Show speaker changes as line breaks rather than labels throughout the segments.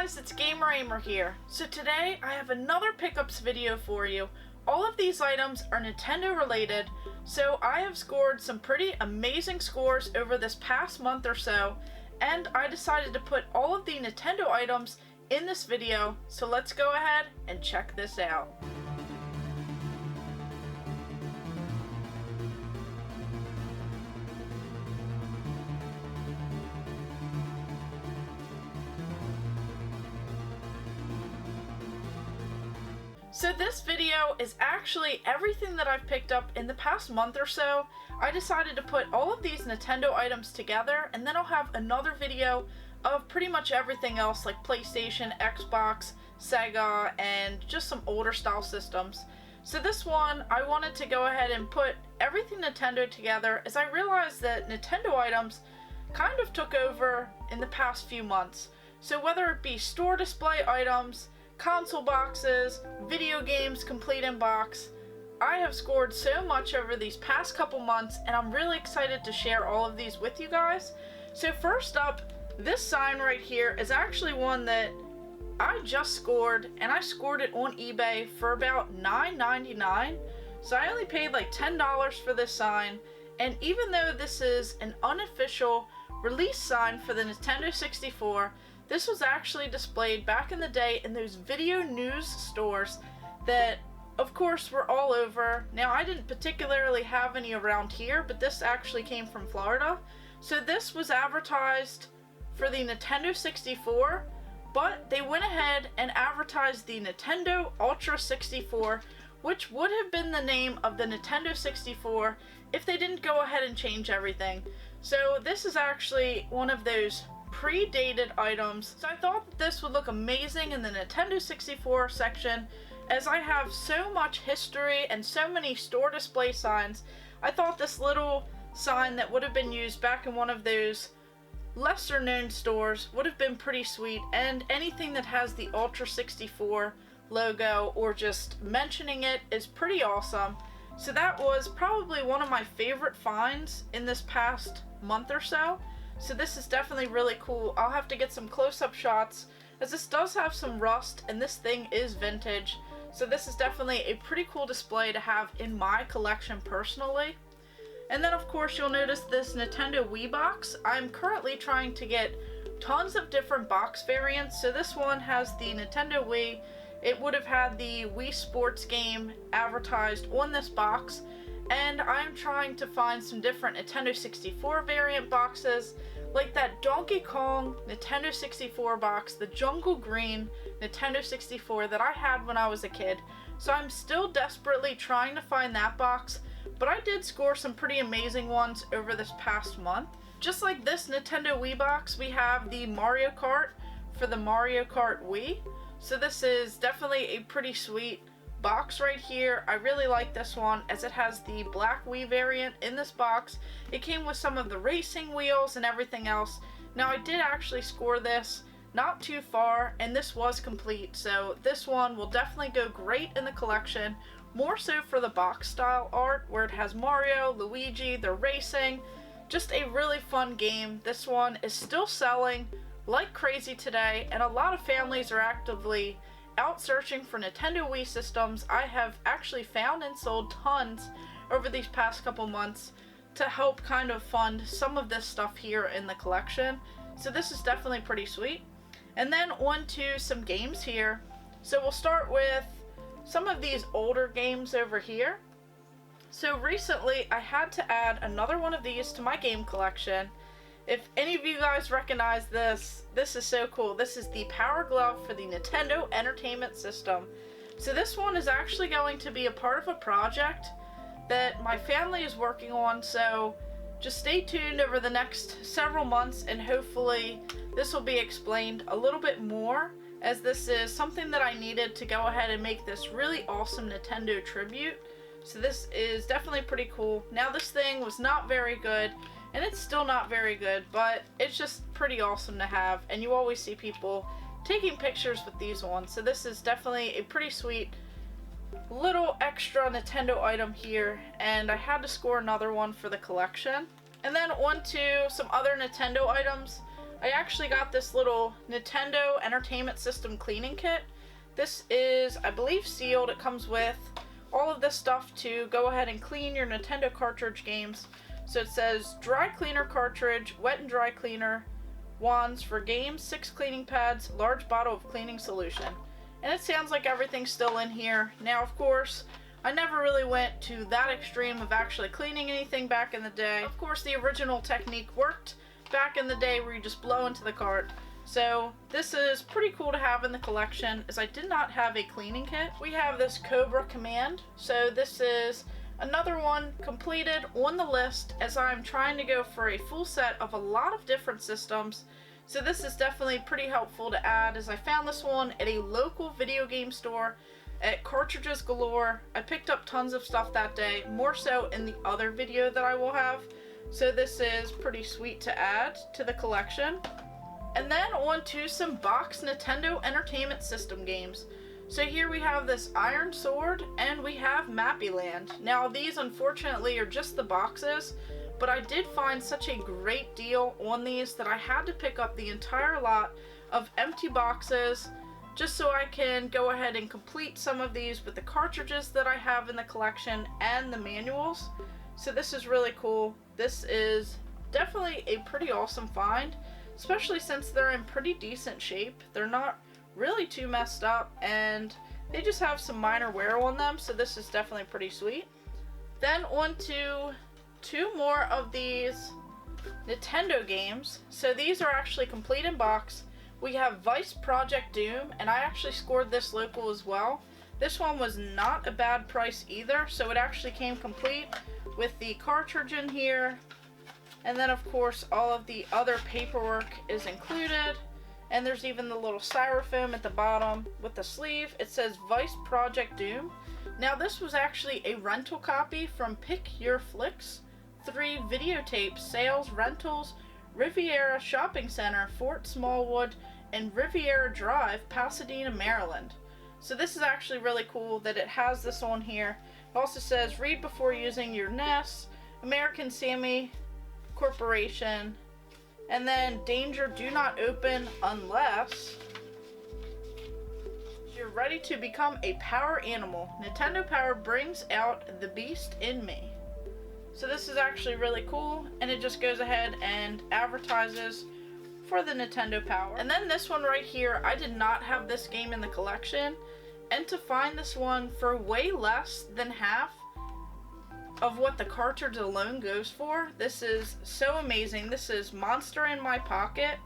guys, it's Gamer Ahmer here. So today I have another pickups video for you. All of these items are Nintendo related, so I have scored some pretty amazing scores over this past month or so, and I decided to put all of the Nintendo items in this video, so let's go ahead and check this out. So this video is actually everything that I've picked up in the past month or so. I decided to put all of these Nintendo items together, and then I'll have another video of pretty much everything else like PlayStation, Xbox, Sega, and just some older style systems. So this one, I wanted to go ahead and put everything Nintendo together as I realized that Nintendo items kind of took over in the past few months. So whether it be store display items, console boxes, video games complete in box, I have scored so much over these past couple months, and I'm really excited to share all of these with you guys. So first up, this sign right here is actually one that I just scored, and I scored it on eBay for about $9.99. So I only paid like $10 for this sign, and even though this is an unofficial release sign for the Nintendo 64, this was actually displayed back in the day in those video news stores that, of course, were all over. Now, I didn't particularly have any around here, but this actually came from Florida. So this was advertised for the Nintendo 64, but they went ahead and advertised the Nintendo Ultra 64, which would have been the name of the Nintendo 64 if they didn't go ahead and change everything. So this is actually one of those pre-dated items, so I thought that this would look amazing in the Nintendo 64 section. As I have so much history and so many store display signs, I thought this little sign that would have been used back in one of those lesser known stores would have been pretty sweet, and anything that has the Ultra 64 logo or just mentioning it is pretty awesome. So that was probably one of my favorite finds in this past month or so. So this is definitely really cool. I'll have to get some close-up shots as this does have some rust and this thing is vintage. So this is definitely a pretty cool display to have in my collection personally. And then of course you'll notice this Nintendo Wii box. I'm currently trying to get tons of different box variants. So this one has the Nintendo Wii. It would have had the Wii Sports game advertised on this box. And I'm trying to find some different Nintendo 64 variant boxes, like that Donkey Kong Nintendo 64 box, the Jungle Green Nintendo 64 that I had when I was a kid. So I'm still desperately trying to find that box, but I did score some pretty amazing ones over this past month. Just like this Nintendo Wii box, we have the Mario Kart for the Mario Kart Wii. So this is definitely a pretty sweet box right here. I really like this one as it has the black Wii variant in this box. It came with some of the racing wheels and everything else. Now I did actually score this not too far, and this was complete, so this one will definitely go great in the collection, more so for the box style art where it has Mario, Luigi, they're racing. Just a really fun game. This one is still selling like crazy today, and a lot of families are actively out searching for Nintendo Wii systems. I have actually found and sold tons over these past couple months to help kind of fund some of this stuff here in the collection. So this is definitely pretty sweet. And then on to some games here. So we'll start with some of these older games over here. So recently I had to add another one of these to my game collection. If any of you guys recognize this, this is so cool. This is the Power Glove for the Nintendo Entertainment System. So this one is actually going to be a part of a project that my family is working on, so just stay tuned over the next several months and hopefully this will be explained a little bit more, as this is something that I needed to go ahead and make this really awesome Nintendo tribute. So this is definitely pretty cool. Now this thing was not very good, and it's still not very good, but it's just pretty awesome to have, and you always see people taking pictures with these ones. So this is definitely a pretty sweet little extra Nintendo item here, and I had to score another one for the collection. And then on to some other Nintendo items. I actually got this little Nintendo Entertainment System cleaning kit. This is, I believe, sealed. It comes with all of this stuff to go ahead and clean your Nintendo cartridge games. So it says dry cleaner cartridge, wet and dry cleaner, wands for games, 6 cleaning pads, large bottle of cleaning solution. And it sounds like everything's still in here. Now, of course, I never really went to that extreme of actually cleaning anything back in the day. Of course, the original technique worked back in the day where you just blow into the cart. So this is pretty cool to have in the collection, as I did not have a cleaning kit. We have this Cobra Command. So this is another one completed on the list, as I'm trying to go for a full set of a lot of different systems. So this is definitely pretty helpful to add, as I found this one at a local video game store at Cartridges Galore. I picked up tons of stuff that day, more so in the other video that I will have. So this is pretty sweet to add to the collection. And then on to some box Nintendo Entertainment System games. So here we have this Iron Sword, and we have Mappy Land. Now these unfortunately are just the boxes, but I did find such a great deal on these that I had to pick up the entire lot of empty boxes just so I can go ahead and complete some of these with the cartridges that I have in the collection and the manuals. So this is really cool. This is definitely a pretty awesome find, especially since they're in pretty decent shape. They're not really too messed up, and they just have some minor wear on them, so this is definitely pretty sweet. Then on to 2 more of these Nintendo games. So these are actually complete in box. We have Vice Project Doom, and I actually scored this local as well. This one was not a bad price either, so it actually came complete with the cartridge in here, and then of course all of the other paperwork is included, and there's even the little styrofoam at the bottom with the sleeve. It says Vice Project Doom. Now this was actually a rental copy from Pick Your Flicks, 3 videotape sales rentals, Riviera Shopping Center, Fort Smallwood, and Riviera Drive, Pasadena, Maryland. So this is actually really cool that it has this on here. It also says read before using your NES, American Sammy Corporation, and then danger, do not open unless you're ready to become a power animal. Nintendo Power brings out the beast in me. So this is actually really cool, and it just goes ahead and advertises for the Nintendo Power. And then this one right here, I did not have this game in the collection, and to find this one for way less than half of what the cartridge alone goes for, this is so amazing. This is Monster in My Pocket,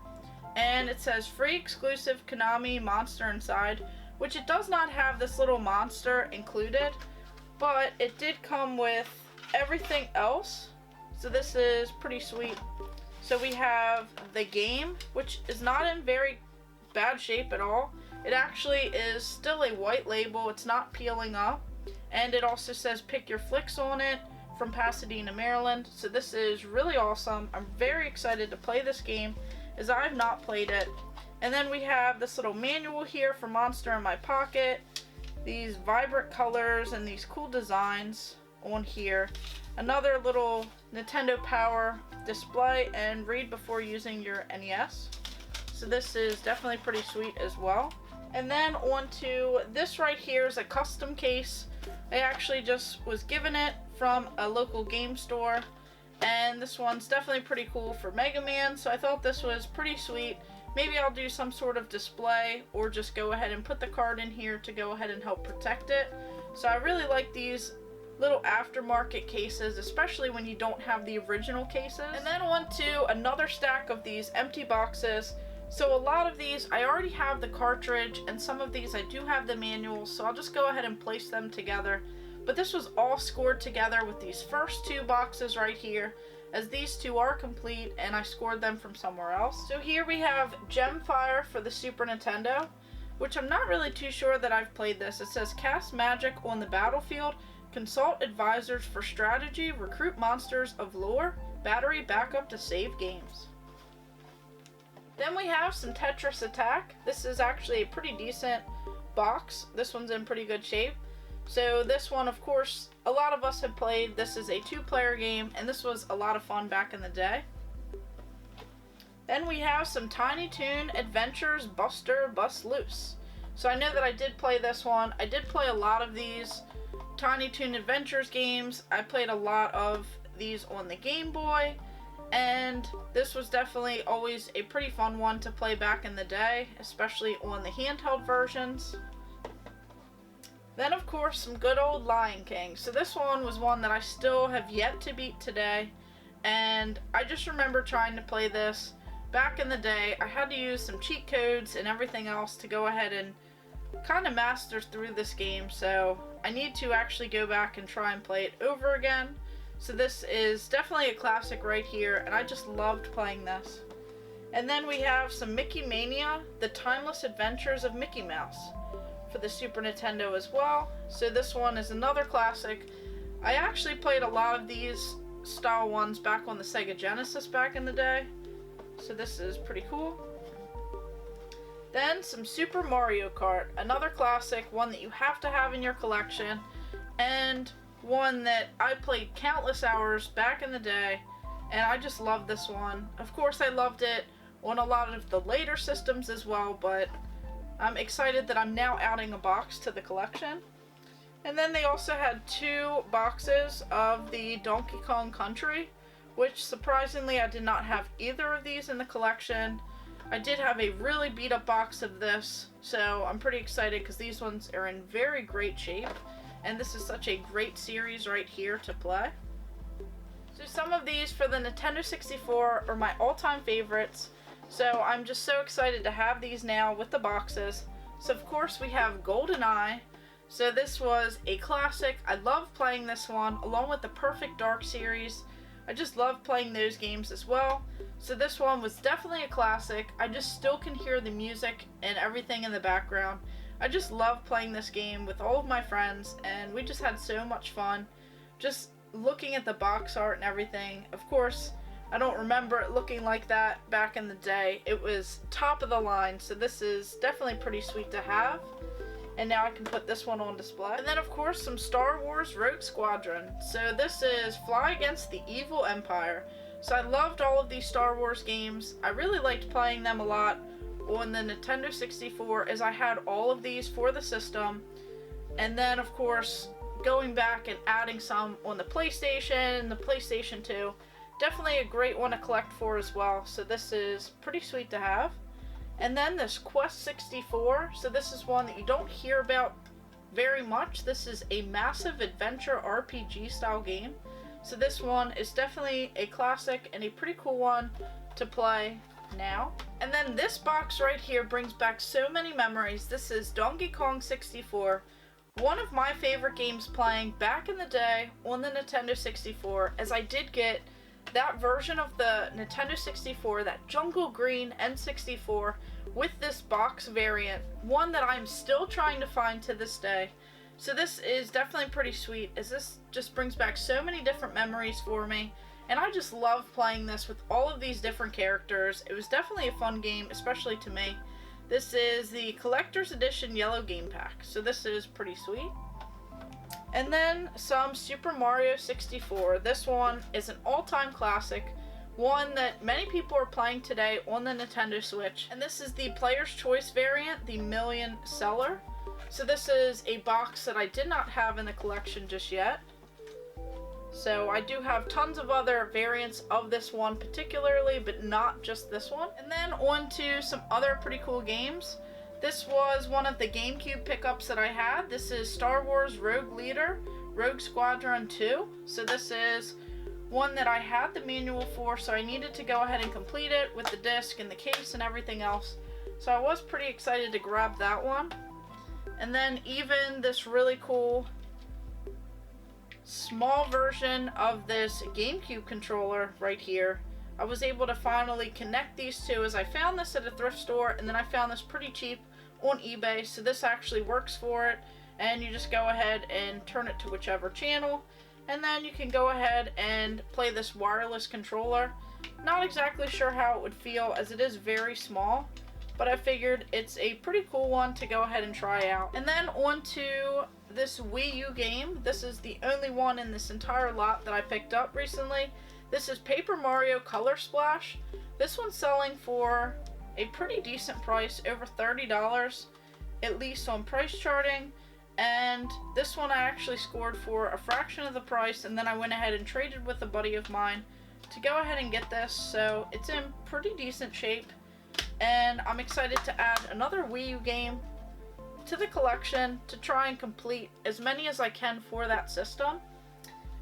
and it says free exclusive Konami monster inside, which it does not have this little monster included, but it did come with everything else. So this is pretty sweet. So we have the game, which is not in very bad shape at all. It actually is still a white label. It's not peeling up. And it also says Pick Your Flicks on it, from Pasadena, Maryland. So this is really awesome. I'm very excited to play this game, as I've not played it. And then we have this little manual here for Monster in My Pocket. These vibrant colors and these cool designs on here. Another little Nintendo Power display and read before using your NES. So this is definitely pretty sweet as well. And then on to this right here is a custom case. I actually just was given it from a local game store, and this one's definitely pretty cool for Mega Man, so I thought this was pretty sweet. Maybe I'll do some sort of display, or just go ahead and put the card in here to go ahead and help protect it. So I really like these little aftermarket cases, especially when you don't have the original cases. And then on to another stack of these empty boxes. So a lot of these I already have the cartridge, and some of these I do have the manual, so I'll just go ahead and place them together. But this was all scored together with these first 2 boxes right here, as these 2 are complete and I scored them from somewhere else. So here we have Gemfire for the Super Nintendo, which I'm not really too sure that I've played this. It says cast magic on the battlefield, consult advisors for strategy, recruit monsters of lore, battery backup to save games. Then we have some Tetris Attack. This is actually a pretty decent box. This one's in pretty good shape. So this one, of course, a lot of us have played. This is a 2-player game, and this was a lot of fun back in the day. Then we have some Tiny Toon Adventures Buster Bust Loose. So I know that I did play this one. I did play a lot of these Tiny Toon Adventures games. I played a lot of these on the Game Boy, and this was definitely always a pretty fun one to play back in the day, especially on the handheld versions. Then of course some good old Lion King. So this one was one that I still have yet to beat today, and I just remember trying to play this back in the day. I had to use some cheat codes and everything else to go ahead and kind of master through this game, so I need to actually go back and try and play it over again. So this is definitely a classic right here, and I just loved playing this. And then we have some Mickey Mania, The Timeless Adventures of Mickey Mouse for the Super Nintendo as well. So this one is another classic. I actually played a lot of these style ones back on the Sega Genesis back in the day. So this is pretty cool. Then some Super Mario Kart, another classic, one that you have to have in your collection, and one that I played countless hours back in the day, and I just loved this one. Of course, I loved it on a lot of the later systems as well, but I'm excited that I'm now adding a box to the collection. And then they also had 2 boxes of the Donkey Kong Country, which surprisingly I did not have either of these in the collection. I did have a really beat up box of this, so I'm pretty excited because these ones are in very great shape, and this is such a great series right here to play. So some of these for the Nintendo 64 are my all-time favorites, so I'm just so excited to have these now with the boxes. So of course we have GoldenEye. So this was a classic. I love playing this one along with the Perfect Dark series. I just love playing those games as well. So this one was definitely a classic. I just still can hear the music and everything in the background. I just love playing this game with all of my friends, and we just had so much fun just looking at the box art and everything. Of course, I don't remember it looking like that back in the day. It was top of the line, so this is definitely pretty sweet to have. And now I can put this one on display. And then of course some Star Wars Rogue Squadron. So this is Fly Against the Evil Empire. So I loved all of these Star Wars games. I really liked playing them a lot on the Nintendo 64, as I had all of these for the system. And then of course going back and adding some on the PlayStation and the PlayStation 2. Definitely a great one to collect for as well. So this is pretty sweet to have. And then this Quest 64, so this is one that you don't hear about very much. This is a massive adventure RPG style game. So this one is definitely a classic and a pretty cool one to play now. And then this box right here brings back so many memories. This is Donkey Kong 64, one of my favorite games playing back in the day on the Nintendo 64, as I did get that version of the Nintendo 64, that Jungle Green N64, with this box variant, one that I'm still trying to find to this day. So this is definitely pretty sweet, as this just brings back so many different memories for me, and I just love playing this with all of these different characters. It was definitely a fun game, especially to me. This is the Collector's Edition Yellow Game Pack, so this is pretty sweet. And then some Super Mario 64. This one is an all-time classic, one that many people are playing today on the Nintendo Switch. And this is the Player's Choice variant, the Million Seller. So this is a box that I did not have in the collection just yet. So I do have tons of other variants of this one particularly, but not just this one. And then on to some other pretty cool games. This was one of the GameCube pickups that I had. This is Star Wars Rogue Leader, Rogue Squadron 2. So this is one that I had the manual for, so I needed to go ahead and complete it with the disc and the case and everything else. So I was pretty excited to grab that one. And then even this really cool small version of this GameCube controller right here. I was able to finally connect these two, as I found this at a thrift store, and then I found this pretty cheap on eBay. So this actually works for it, and you just go ahead and turn it to whichever channel, and then you can go ahead and play this wireless controller. Not exactly sure how it would feel, as it is very small, but I figured it's a pretty cool one to go ahead and try out. And then on to this Wii U game. This is the only one in this entire lot that I picked up recently. This is Paper Mario Color Splash This one's selling for a pretty decent price, over $30, at least on price charting. And this one I actually scored for a fraction of the price, and then I went ahead and traded with a buddy of mine to go ahead and get this, so it's in pretty decent shape. And I'm excited to add another Wii U game to the collection to try and complete as many as I can for that system.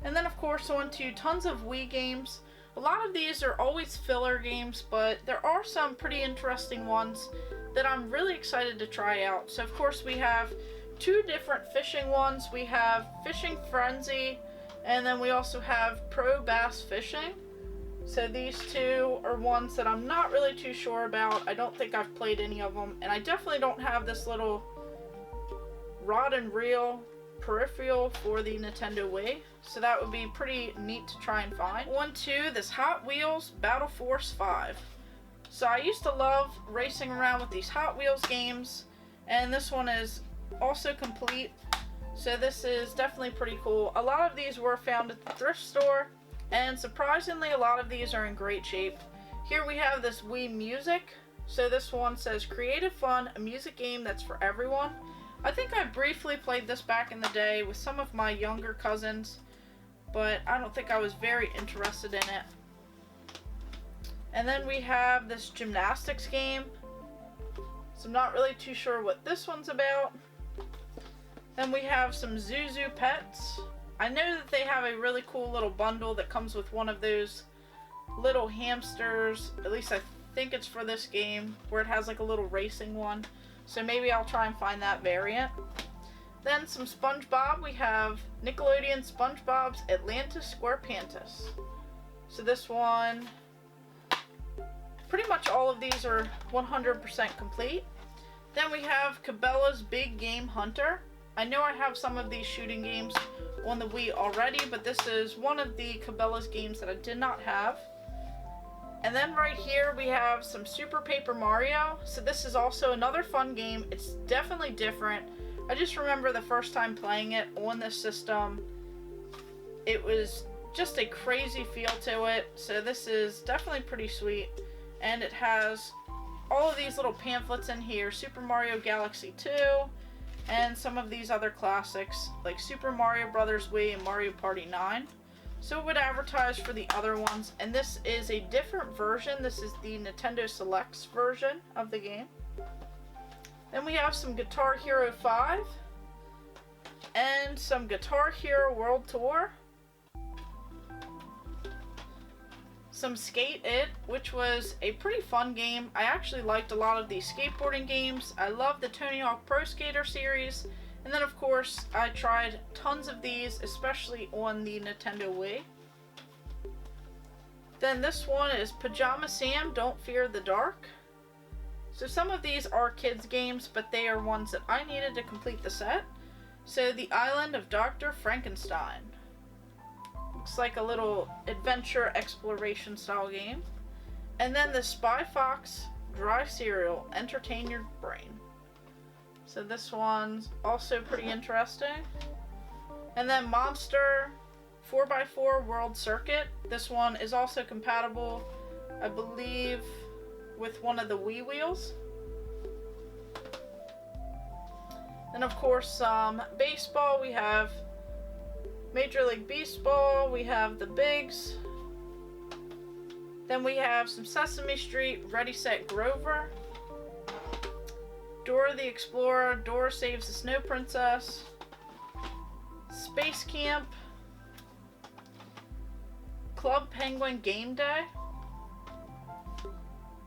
And then of course on to tons of Wii games. A lot of these are always filler games, but there are some pretty interesting ones that I'm really excited to try out. So of course we have two different fishing ones. We have Fishing Frenzy, and then we also have Pro Bass Fishing. So these two are ones that I'm not really too sure about. I don't think I've played any of them, and I definitely don't have this little rod and reel peripheral for the Nintendo Wii, so that would be pretty neat to try and find. On to this Hot Wheels Battle Force 5. So I used to love racing around with these Hot Wheels games, and this one is also complete, so this is definitely pretty cool. A lot of these were found at the thrift store, and surprisingly a lot of these are in great shape. Here we have this Wii Music. So this one says creative fun, a music game that's for everyone. I think I briefly played this back in the day with some of my younger cousins, but I don't think I was very interested in it. And then we have this gymnastics game, so I'm not really too sure what this one's about. Then we have some Zuzu Pets. I know that they have a really cool little bundle that comes with one of those little hamsters, at least I think it's for this game, where it has like a little racing one. So maybe I'll try and find that variant. Then some Spongebob. We have Nickelodeon Spongebob's Atlantis Squarepantis. So this one, pretty much all of these are 100% complete. Then we have Cabela's Big Game Hunter. I know I have some of these shooting games on the Wii already, but this is one of the Cabela's games that I did not have. And then right here we have some Super Paper Mario. So this is also another fun game. It's definitely different. I just remember the first time playing it on this system, it was just a crazy feel to it. So this is definitely pretty sweet. And it has all of these little pamphlets in here. Super Mario Galaxy 2, and some of these other classics like Super Mario Bros. Wii and Mario Party 9. So it would advertise for the other ones, and this is a different version. This is the Nintendo Selects version of the game. Then we have some Guitar Hero 5 and some Guitar Hero World Tour. Some Skate It, which was a pretty fun game. I actually liked a lot of these skateboarding games. I love the Tony Hawk Pro Skater series. And then of course, I tried tons of these, especially on the Nintendo Wii. Then this one is Pajama Sam, Don't Fear the Dark. So some of these are kids games, but they are ones that I needed to complete the set. So The Island of Dr. Frankenstein. Looks like a little adventure exploration style game. And then the Spy Fox Dry Cereal, Entertain Your Brain. So this one's also pretty interesting. And then Monster 4x4 World Circuit. This one is also compatible, I believe, with one of the Wii wheels. And of course, baseball. We have Major League Baseball. We have the Bigs. Then we have some Sesame Street, Ready, Set, Grover. Dora the Explorer, Dora Saves the Snow Princess, Space Camp, Club Penguin Game Day,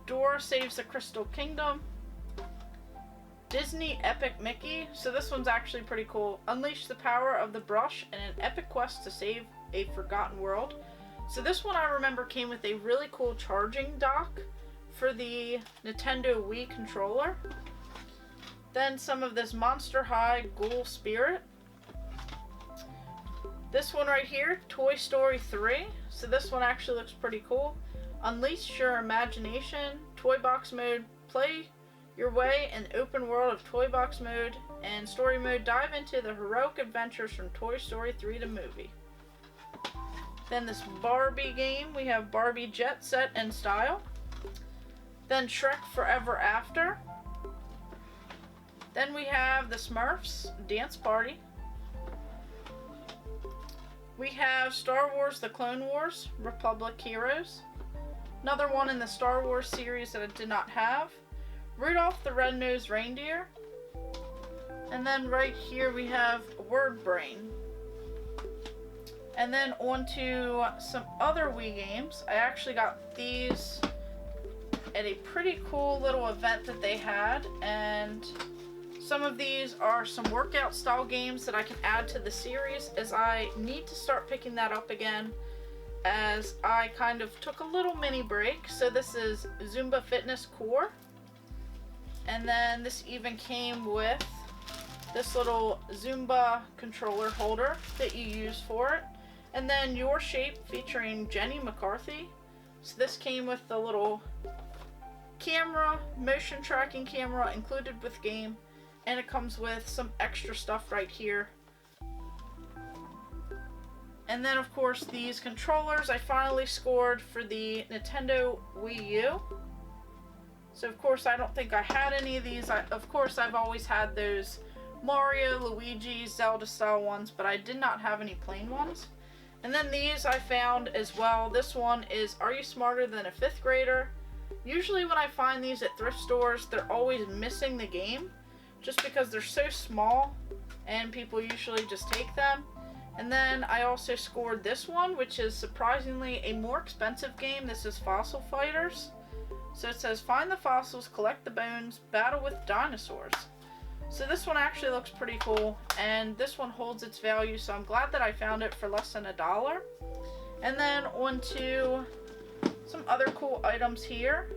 Dora Saves the Crystal Kingdom, Disney Epic Mickey. So this one's actually pretty cool. Unleash the power of the brush in an epic quest to save a forgotten world. So this one I remember came with a really cool charging dock for the Nintendo Wii controller. Then some of this Monster High Ghoul Spirit. This one right here, Toy Story 3. So this one actually looks pretty cool. Unleash your imagination, Toy Box Mode, play your way in open world of Toy Box Mode and Story Mode. Dive into the heroic adventures from Toy Story 3 the movie. Then this Barbie game, we have Barbie Jet Set and Style. Then Shrek Forever After. Then we have the Smurfs Dance Party. We have Star Wars The Clone Wars Republic Heroes. Another one in the Star Wars series that I did not have. Rudolph the Red-Nosed Reindeer. And then right here we have Word Brain. And then on to some other Wii games. I actually got these at a pretty cool little event that they had, and some of these are some workout style games that I can add to the series, as I need to start picking that up again, as I kind of took a little mini break. So this is Zumba Fitness Core, and then this even came with this little Zumba controller holder that you use for it. And then Your Shape featuring Jenny McCarthy. So this came with the little camera, motion tracking camera included with game. And it comes with some extra stuff right here. And then of course these controllers I finally scored for the Nintendo Wii U. So of course I don't think I had any of these. Of course I've always had those Mario, Luigi, Zelda style ones, but I did not have any plain ones. And then these I found as well. This one is Are You Smarter Than a Fifth Grader? Usually when I find these at thrift stores, they're always missing the game, just because they're so small and people usually just take them. And then I also scored this one, which is surprisingly a more expensive game. This is Fossil Fighters. So it says find the fossils, collect the bones, battle with dinosaurs. So this one actually looks pretty cool, and this one holds its value, so I'm glad that I found it for less than $1. And then on to some other cool items here.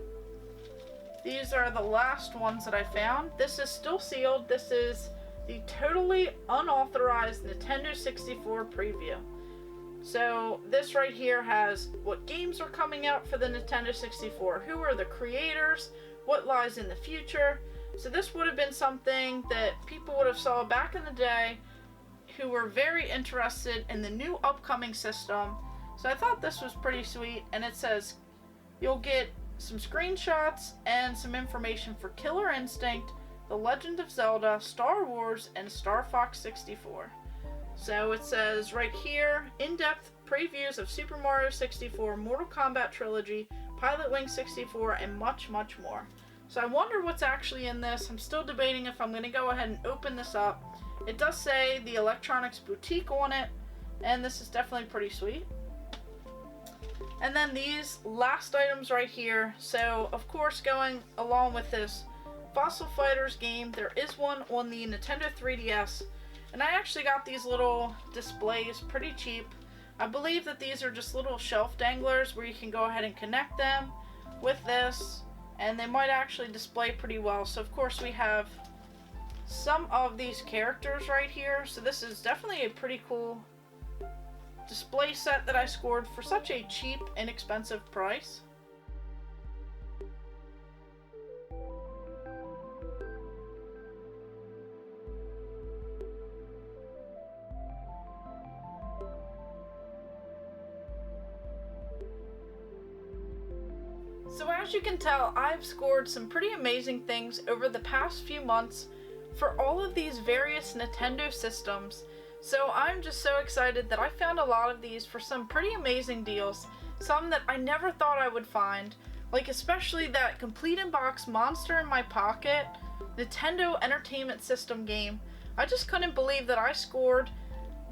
These are the last ones that I found. This is still sealed. This is the totally unauthorized Nintendo 64 preview. So this right here has what games are coming out for the Nintendo 64, who are the creators, what lies in the future. So this would have been something that people would have saw back in the day who were very interested in the new upcoming system. So I thought this was pretty sweet, and it says you'll get some screenshots and some information for Killer Instinct, The Legend of Zelda, Star Wars, and Star Fox 64. So it says right here, in-depth previews of Super Mario 64, Mortal Kombat Trilogy, Pilot Wing 64, and much, much more. So I wonder what's actually in this. I'm still debating if I'm going to go ahead and open this up. It does say the Electronics Boutique on it, and this is definitely pretty sweet. And then these last items right here. So of course, going along with this Fossil Fighters game, there is one on the Nintendo 3DS, and I actually got these little displays pretty cheap. I believe that these are just little shelf danglers where you can go ahead and connect them with this, and they might actually display pretty well. So of course we have some of these characters right here. So this is definitely a pretty cool display set that I scored for such a cheap, inexpensive price. So as you can tell, I've scored some pretty amazing things over the past few months for all of these various Nintendo systems. So I'm just so excited that I found a lot of these for some pretty amazing deals, some that I never thought I would find, like especially that complete in box Monster in My Pocket Nintendo Entertainment System game. I just couldn't believe that I scored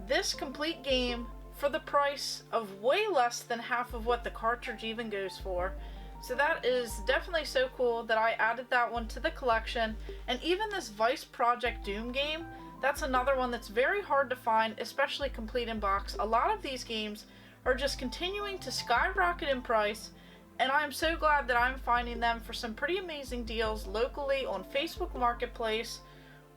this complete game for the price of way less than half of what the cartridge even goes for. So that is definitely so cool that I added that one to the collection. And even this Vice Project Doom game, that's another one that's very hard to find, especially complete in box. A lot of these games are just continuing to skyrocket in price, and I'm so glad that I'm finding them for some pretty amazing deals locally on Facebook Marketplace,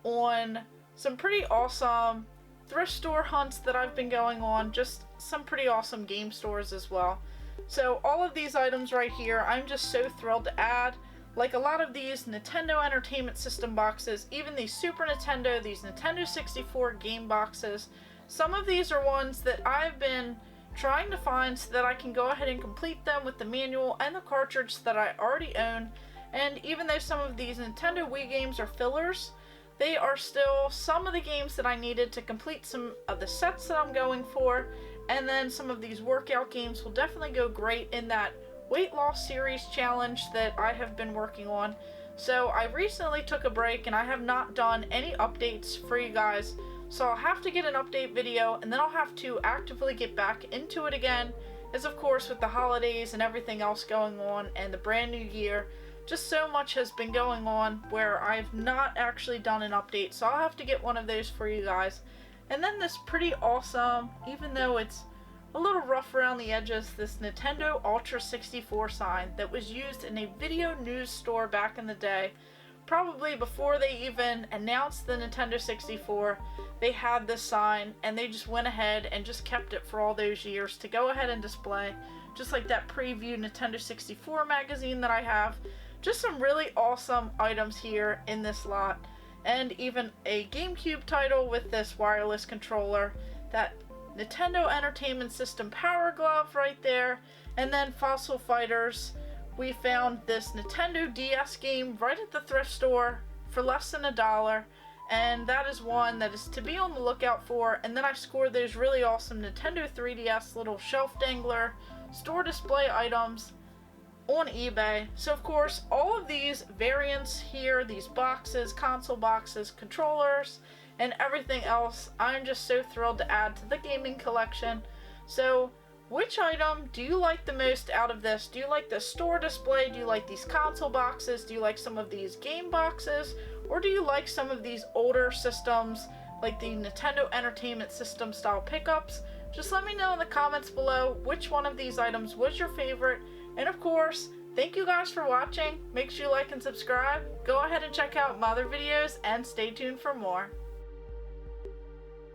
on some pretty awesome thrift store hunts that I've been going on, just some pretty awesome game stores as well. So all of these items right here, I'm just so thrilled to add. Like a lot of these Nintendo Entertainment System boxes, even these Super Nintendo, these Nintendo 64 game boxes, some of these are ones that I've been trying to find so that I can go ahead and complete them with the manual and the cartridge that I already own. And even though some of these Nintendo Wii games are fillers, they are still some of the games that I needed to complete some of the sets that I'm going for. And then some of these workout games will definitely go great in that weight loss series challenge that I have been working on. So I recently took a break and I have not done any updates for you guys. So I'll have to get an update video and then I'll have to actively get back into it again. As of course with the holidays and everything else going on and the brand new year, just so much has been going on where I've not actually done an update. So I'll have to get one of those for you guys. And then this pretty awesome, even though it's a little rough around the edges, this Nintendo Ultra 64 sign that was used in a video news store back in the day. Probably before they even announced the Nintendo 64, they had this sign and they just went ahead and just kept it for all those years to go ahead and display. Just like that preview Nintendo 64 magazine that I have. Just some really awesome items here in this lot. And even a GameCube title with this wireless controller. That Nintendo Entertainment System Power Glove right there. And then Fossil Fighters. We found this Nintendo DS game right at the thrift store for less than $1. And that is one that is to be on the lookout for. And then I scored those really awesome Nintendo 3DS little shelf dangler store display items on eBay. So of course all of these variants here, these boxes, console boxes, controllers, and everything else, I'm just so thrilled to add to the gaming collection. So which item do you like the most out of this? Do you like the store display? Do you like these console boxes? Do you like some of these game boxes? Or do you like some of these older systems like the Nintendo Entertainment System style pickups? Just let me know in the comments below which one of these items was your favorite. And of course, thank you guys for watching. Make sure you like and subscribe. Go ahead and check out my other videos and stay tuned for more.